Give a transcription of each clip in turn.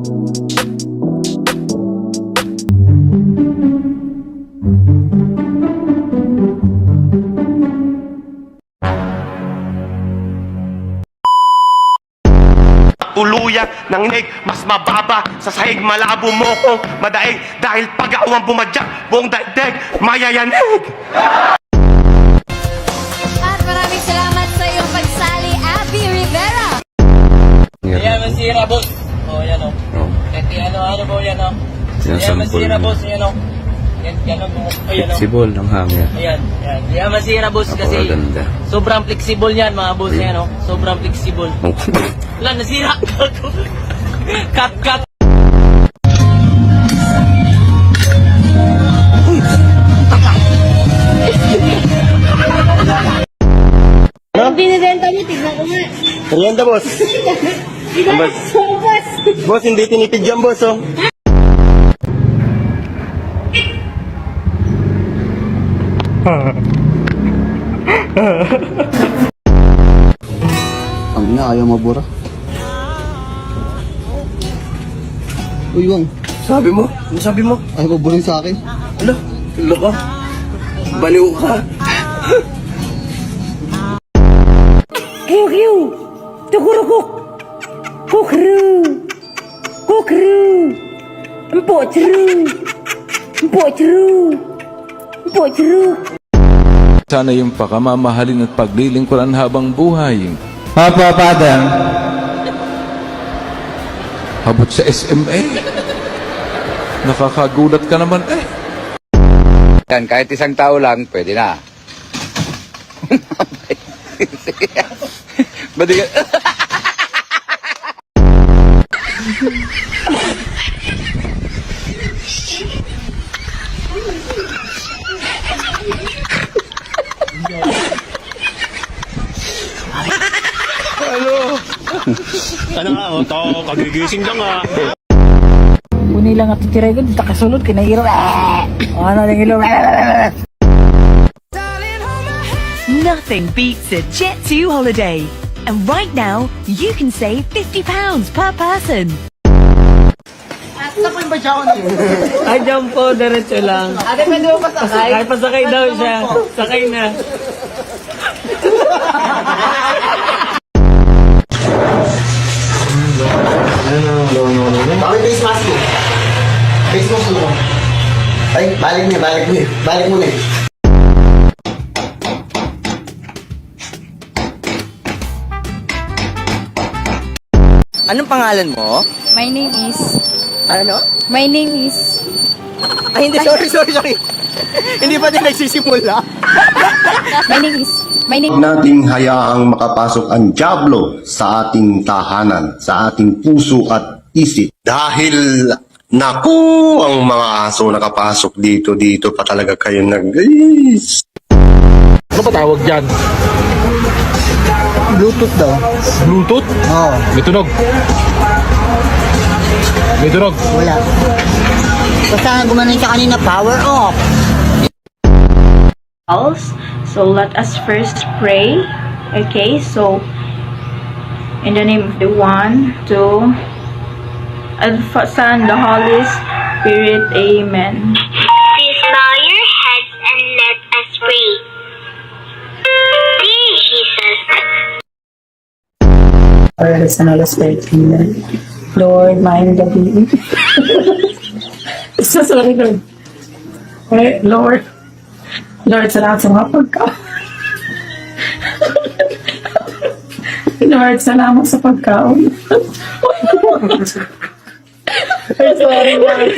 Tuluyan ng nig, mas mababa sa sahig, malabo mo kong madaig dahil pag-awang bumadyak, buong daigdig mayayanig. At maraming salamat sa iyong pagsali, Abby Rivera. Ayan, masira, boss. O, yan o. Ano po yan o. Ayan, masira, boss. Yan o. Yan o. Flexible ng hangin. Ayan. Ayan, masira, boss. Kasi Napakaganda. sobrang flexible yan, mga boss. Yan o. Sobrang flexible. Wala, nasira. Cut. Ang binibenta mo, tignan ko nga. Merienda, boss. Boss. Boss, hindi tinipid yan, boss, oh. Ang ina, ayaw mabura. Uy, Wang. Sabi mo? Ano sabi mo? Ayaw maburin sa akin. Ano? Tulo ka? Baliw ka? Kiu. Tukurukuk. Kukru. Empok ceru. Sana yung pakamamahalin at paglilingkuran habang buhay. Papa, Father. Habot sa SMA. Nakakagulat ka naman eh. Yan, kahit isang tao lang, pwede na. Ba't di ka... Ano nga, oh, tao, kagigising lang ah. Kuni lang at tiray ko, dito kasunod, kinairo. Ano lang ilo. Nothing beats a Jet2 holiday. And right now, you can save £50 per person. Ay, dyan po, diretso lang. Ate, pwede mo pasakay? Ay, pasakay daw siya. Sakay na. Bakit face mask mo? Face mask mo. Ay, balik mo na. Anong pangalan mo? My name is... Ano? My name is... Ay, hindi. Sorry. Hindi pa din nagsisimula. My name Nating hayaang makapasok ang dyablo sa ating tahanan, sa ating puso at isip. Dahil, naku, ang mga aso nakapasok dito pa talaga kayo nag-is. Ano ba tawag dyan? Bluetooth daw. Bluetooth? Oo. May tunog. Wala. Basta gumanon siya kanina, power off. So let us first pray. Okay, so in the name of the One, Two, and the Son, the Holy Spirit. Amen. Please bow your heads and let us pray. Dear Jesus, Lord, mind the being. Sorry, Lord. Okay, Lord, salamat sa mga pagkain. Lord, salamat sa pagkain. Sorry, Lord.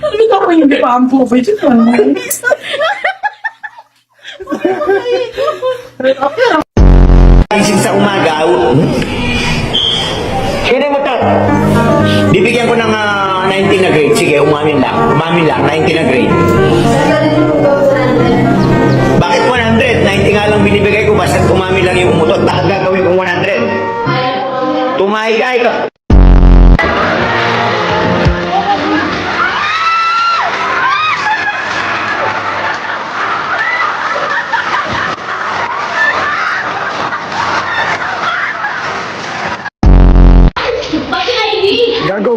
Ano na ako yung pampo? Pwede naman. Isip sa umaga, kaya mo to. Bibigyan ko ng 19 na grade. Sige, umamin lang, 19 na grade. Bakit 100? 90 nga lang binibigay ko, basta umamin lang yung umutot. Bakit gagawin kong 100? Tumahay ka.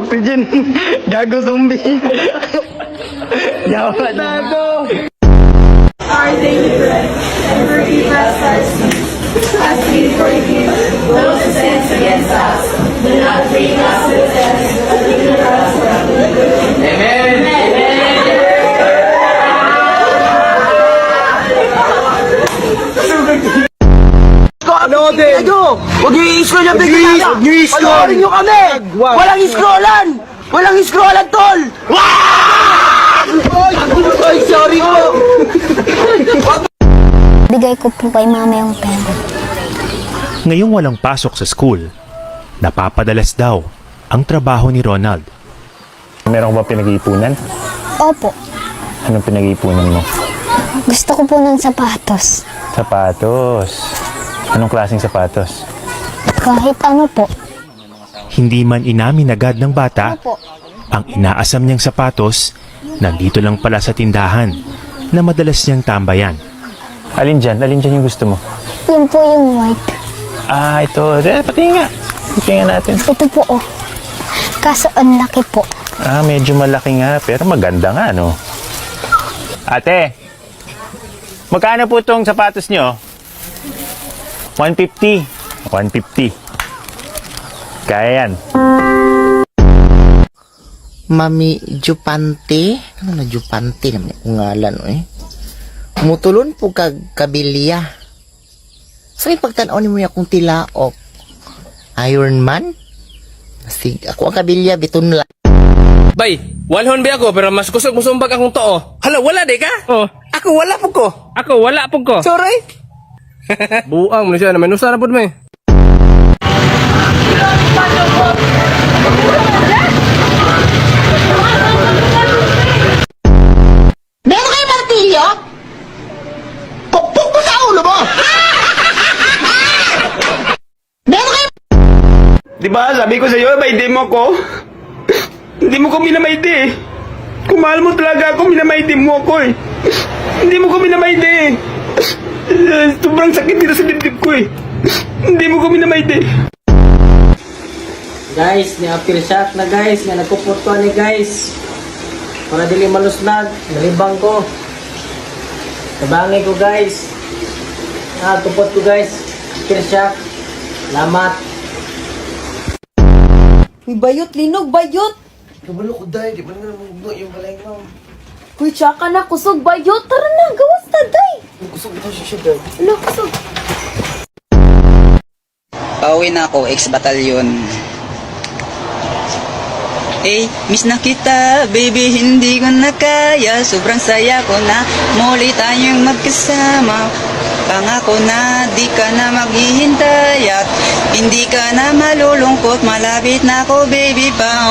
Pidgin. Gago zombie. Yawa gago. Our daily bread, and forgive us our sins, as we forgive those who sin against us. Do not bring us to test, but deliver us from evil. Amen. Ano, din? Huwag niyo i-scroll yung bigla. Huwag niyo i-scroll. Panoorin niyo kami. Walang scrollan. Walang scrollan, tol. Ay, sorry ko. Bigay ko po kay mama yung pera. Ngayong walang pasok sa school, napapadalas daw ang trabaho ni Ronald. Meron ka ba pinag-iipunan? Opo. Anong pinag-iipunan mo? Gusto ko po ng sapatos. Sapatos. Anong klaseng sapatos? Kahit ano po. Hindi man inamin agad ng bata, Opo. ang inaasam niyang sapatos nandito lang pala sa tindahan na madalas niyang tambayan. Alin dyan? Alin dyan yung gusto mo? Yun po yung white. Ah, ito. Pati nga. Tingnan natin. Ito po oh. Kaso ang laki po. Ah, medyo malaki nga. Pero maganda nga, no? Ate, magkano po itong sapatos nyo? 150. 150. Kaya yan. Mami Jupante. Ano na Jupante naman yung ngalan, eh. Mutulon po kag kabilya. So, ipagtanaw ni mo akong tilaok. Iron Man? Sige, ako ang kabilya, biton lang. Bay, walhon ba ako pero mas kusog mo sumbag akong too. Hala, wala di ka? Oh. Ako wala po ko. Ako wala po ko. Sorry. Buang mo siya naman. Usa na po mo. Meron kayo martilyo? Pukpuk mo sa ulo mo! Meron kayo... Diba, sabi ko sa'yo, maide mo ko. Hindi mo ko minamaide eh. Kung mahal mo talaga ako, minamaide mo ako eh. Hindi mo ko minamaide eh. Sobrang sakit dito sa dibdib ko eh. Hindi mo ko minamaide. Guys, ni appeal shot na guys. Nga nagkupot ko ni guys. Para dili malusnag. Nalibang ko. Nabangay ko guys. Kupot ko guys. Appeal shot. Salamat. Uy, bayot, linog, bayot. Kabalo ko dahil, di ba nga naman yung balay mo? Uy, tsaka na, kusog, bayot. Tara na, gawas na, day. Kusog ito siya dahil. Ano, kusog. Pauwi na ako, ex-batalyon. Miss na kita, baby, hindi ko na kaya. Sobrang saya ko na muli tayong magkasama. Pangako na di ka na maghihintay at hindi ka na malulungkot. Malapit na ako, baby, pa.